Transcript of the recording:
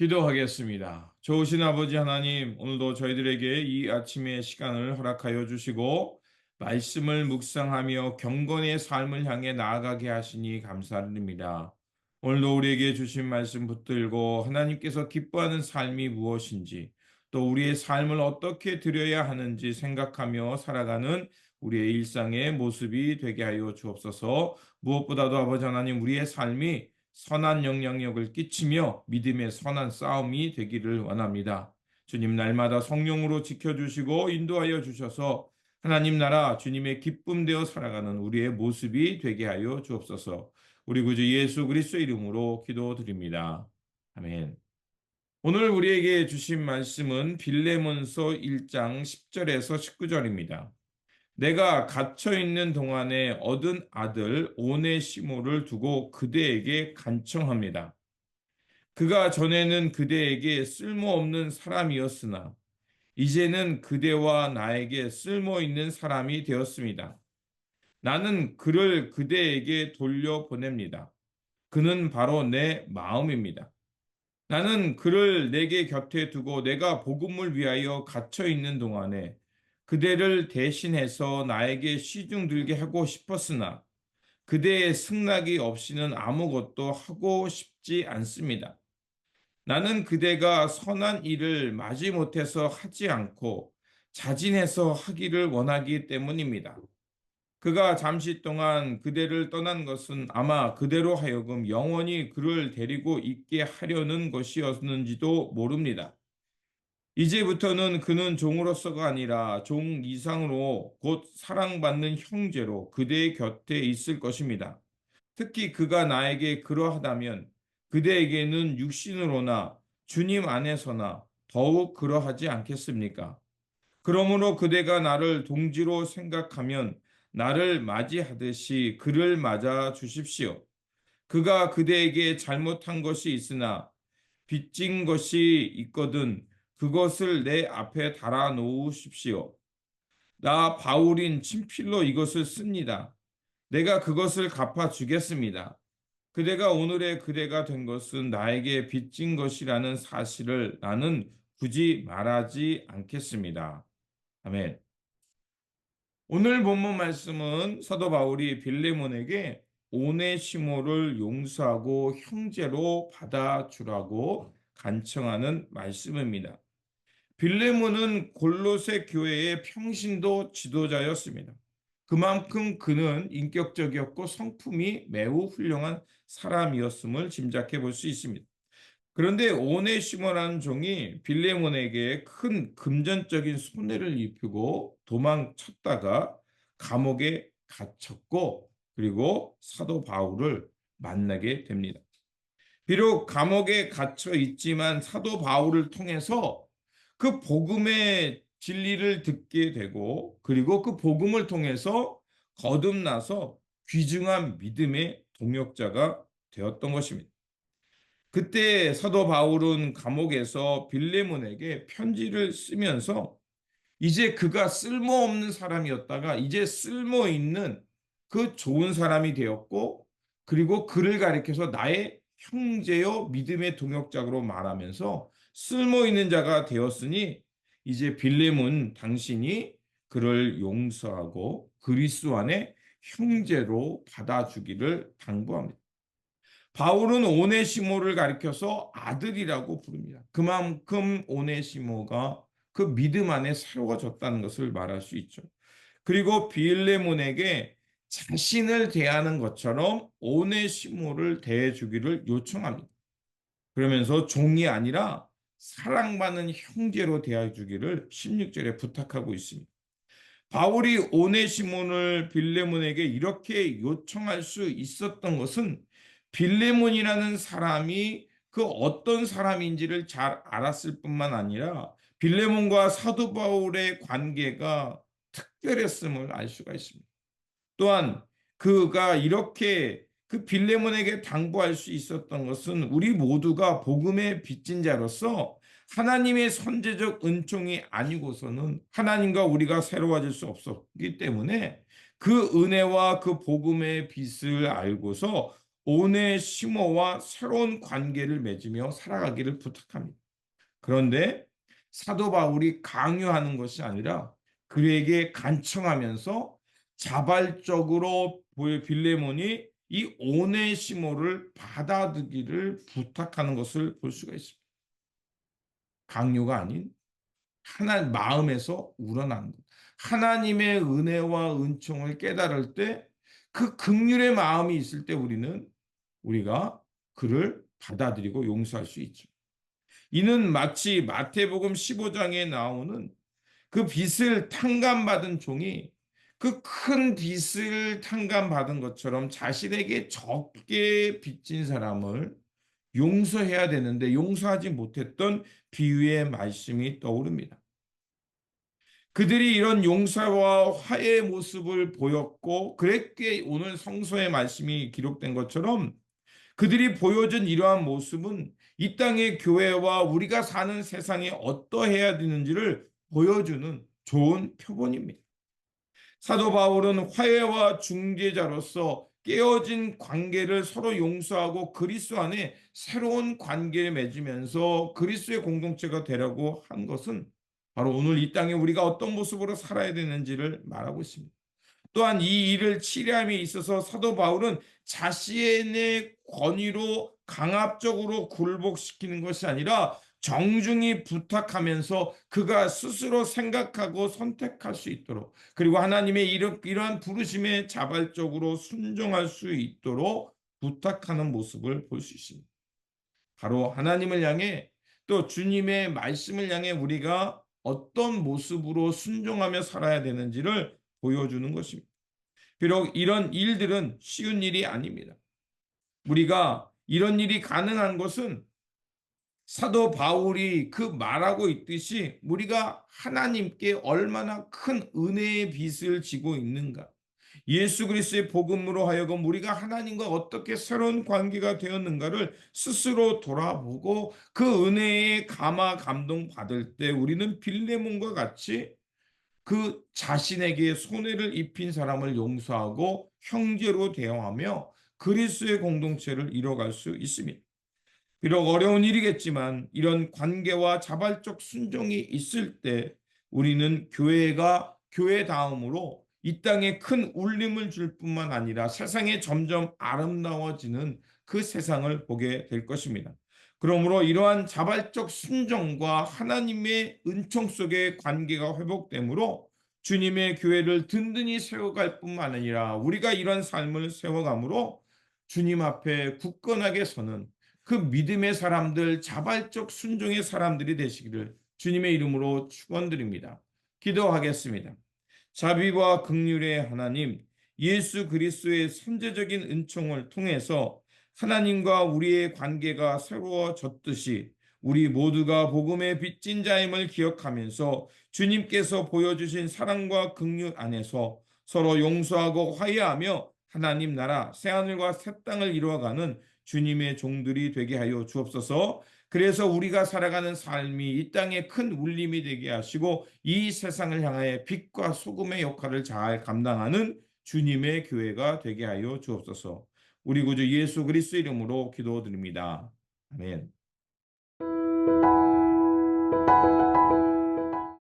기도하겠습니다. 좋으신 아버지 하나님, 오늘도 저희들에게 이 아침의 시간을 허락하여 주시고, 말씀을 묵상하며 경건의 삶을 향해 나아가게 하시니 감사드립니다. 오늘도 우리에게 주신 말씀 붙들고, 하나님께서 기뻐하는 삶이 무엇인지, 또 우리의 삶을 어떻게 드려야 하는지 생각하며 살아가는 우리의 일상의 모습이 되게 하여 주옵소서. 무엇보다도 아버지 하나님, 우리의 삶이 선한 영향력을 끼치며 믿음의 선한 싸움이 되기를 원합니다. 주님 날마다 성령으로 지켜주시고 인도하여 주셔서 하나님 나라 주님의 기쁨 되어 살아가는 우리의 모습이 되게 하여 주옵소서. 우리 구주 예수 그리스도의 이름으로 기도드립니다. 아멘. 오늘 우리에게 주신 말씀은 빌레몬서 1장 10절에서 19절입니다. 내가 갇혀 있는 동안에 얻은 아들 오네시모를 두고 그대에게 간청합니다. 그가 전에는 그대에게 쓸모없는 사람이었으나 이제는 그대와 나에게 쓸모 있는 사람이 되었습니다. 나는 그를 그대에게 돌려보냅니다. 그는 바로 내 마음입니다. 나는 그를 내게 곁에 두고 내가 복음을 위하여 갇혀 있는 동안에 그대를 대신해서 나에게 시중 들게 하고 싶었으나 그대의 승낙이 없이는 아무것도 하고 싶지 않습니다. 나는 그대가 선한 일을 마지못해서 하지 않고 자진해서 하기를 원하기 때문입니다. 그가 잠시 동안 그대를 떠난 것은 아마 그대로 하여금 영원히 그를 데리고 있게 하려는 것이었는지도 모릅니다. 이제부터는 그는 종으로서가 아니라 종 이상으로 곧 사랑받는 형제로 그대의 곁에 있을 것입니다. 특히 그가 나에게 그러하다면 그대에게는 육신으로나 주님 안에서나 더욱 그러하지 않겠습니까? 그러므로 그대가 나를 동지로 생각하면 나를 맞이하듯이 그를 맞아 주십시오. 그가 그대에게 잘못한 것이 있으나 빚진 것이 있거든 그것을 내 앞에 달아 놓으십시오. 나 바울인 친필로 이것을 씁니다. 내가 그것을 갚아 주겠습니다. 그대가 오늘의 그대가 된 것은 나에게 빚진 것이라는 사실을 나는 굳이 말하지 않겠습니다. 아멘. 오늘 본문 말씀은 사도 바울이 빌레몬에게 오네시모를 용서하고 형제로 받아주라고 간청하는 말씀입니다. 빌레몬은 골로새 교회의 평신도 지도자였습니다. 그만큼 그는 인격적이었고 성품이 매우 훌륭한 사람이었음을 짐작해 볼 수 있습니다. 그런데 오네시모라는 종이 빌레몬에게 큰 금전적인 손해를 입히고 도망쳤다가 감옥에 갇혔고 그리고 사도 바울을 만나게 됩니다. 비록 감옥에 갇혀 있지만 사도 바울을 통해서 그 복음의 진리를 듣게 되고 그리고 그 복음을 통해서 거듭나서 귀중한 믿음의 동역자가 되었던 것입니다. 그때 사도 바울은 감옥에서 빌레몬에게 편지를 쓰면서 이제 그가 쓸모없는 사람이었다가 이제 쓸모 있는 그 좋은 사람이 되었고 그리고 그를 가리켜서 나의 형제요 믿음의 동역자로 말하면서 쓸모 있는 자가 되었으니 이제 빌레몬 당신이 그를 용서하고 그리스도 안에 형제로 받아주기를 당부합니다. 바울은 오네시모를 가리켜서 아들이라고 부릅니다. 그만큼 오네시모가 그 믿음 안에 새로워졌다는 것을 말할 수 있죠. 그리고 빌레몬에게 자신을 대하는 것처럼 오네시모를 대해주기를 요청합니다. 그러면서 종이 아니라 사랑받는 형제로 대해주기를 16절에 부탁하고 있습니다. 바울이 오네시몬을 빌레몬에게 이렇게 요청할 수 있었던 것은 빌레몬이라는 사람이 그 어떤 사람인지를 잘 알았을 뿐만 아니라 빌레몬과 사도 바울의 관계가 특별했음을 알 수가 있습니다. 또한 그가 이렇게 그 빌레몬에게 당부할 수 있었던 것은 우리 모두가 복음의 빚진 자로서 하나님의 선제적 은총이 아니고서는 하나님과 우리가 새로워질 수 없었기 때문에 그 은혜와 그 복음의 빚을 알고서 오네시모와 새로운 관계를 맺으며 살아가기를 부탁합니다. 그런데 사도 바울이 강요하는 것이 아니라 그에게 간청하면서 자발적으로 빌레몬이 이 오네시모를 받아들이기를 부탁하는 것을 볼 수가 있습니다. 강요가 아닌 마음에서 우러난 것. 하나님의 은혜와 은총을 깨달을 때 그 긍휼의 마음이 있을 때 우리가 그를 받아들이고 용서할 수 있죠. 이는 마치 마태복음 15장에 나오는 그 빚을 탕감받은 종이 그 큰 빚을 탕감받은 것처럼 자신에게 적게 빚진 사람을 용서해야 되는데 용서하지 못했던 비유의 말씀이 떠오릅니다. 그들이 이런 용서와 화해의 모습을 보였고 그랬기에 오늘 성서의 말씀이 기록된 것처럼 그들이 보여준 이러한 모습은 이 땅의 교회와 우리가 사는 세상이 어떠해야 되는지를 보여주는 좋은 표본입니다. 사도 바울은 화해와 중재자로서 깨어진 관계를 서로 용서하고 그리스도 안에 새로운 관계를 맺으면서 그리스도의 공동체가 되려고 한 것은 바로 오늘 이 땅에 우리가 어떤 모습으로 살아야 되는지를 말하고 있습니다. 또한 이 일을 치료함에 있어서 사도 바울은 자신의 권위로 강압적으로 굴복시키는 것이 아니라 정중히 부탁하면서 그가 스스로 생각하고 선택할 수 있도록 그리고 하나님의 이러한 부르심에 자발적으로 순종할 수 있도록 부탁하는 모습을 볼 수 있습니다. 바로 하나님을 향해 또 주님의 말씀을 향해 우리가 어떤 모습으로 순종하며 살아야 되는지를 보여주는 것입니다. 비록 이런 일들은 쉬운 일이 아닙니다. 우리가 이런 일이 가능한 것은 사도 바울이 그 말하고 있듯이 우리가 하나님께 얼마나 큰 은혜의 빚을 지고 있는가. 예수 그리스도의 복음으로 하여금 우리가 하나님과 어떻게 새로운 관계가 되었는가를 스스로 돌아보고 그 은혜에 감동 받을 때 우리는 빌레몬과 같이 그 자신에게 손해를 입힌 사람을 용서하고 형제로 대화하며 그리스도의 공동체를 이뤄갈 수 있습니다. 비록 어려운 일이겠지만 이런 관계와 자발적 순종이 있을 때 우리는 교회가 교회다움으로 이 땅에 큰 울림을 줄 뿐만 아니라 세상에 점점 아름다워지는 그 세상을 보게 될 것입니다. 그러므로 이러한 자발적 순종과 하나님의 은총 속의 관계가 회복되므로 주님의 교회를 든든히 세워갈 뿐만 아니라 우리가 이런 삶을 세워감으로 주님 앞에 굳건하게 서는 그 믿음의 사람들, 자발적 순종의 사람들이 되시기를 주님의 이름으로 축원드립니다. 기도하겠습니다. 자비와 긍휼의 하나님, 예수 그리스도의 선제적인 은총을 통해서 하나님과 우리의 관계가 새로워졌듯이 우리 모두가 복음의 빚진 자임을 기억하면서 주님께서 보여주신 사랑과 긍휼 안에서 서로 용서하고 화해하며 하나님 나라 새하늘과 새 땅을 이루어가는 주님의 종들이 되게 하여 주옵소서. 그래서 우리가 살아가는 삶이 이 땅에 큰 울림이 되게 하시고 이 세상을 향하여 빛과 소금의 역할을 잘 감당하는 주님의 교회가 되게 하여 주옵소서. 우리 구주 예수 그리스도 이름으로 기도드립니다. 아멘.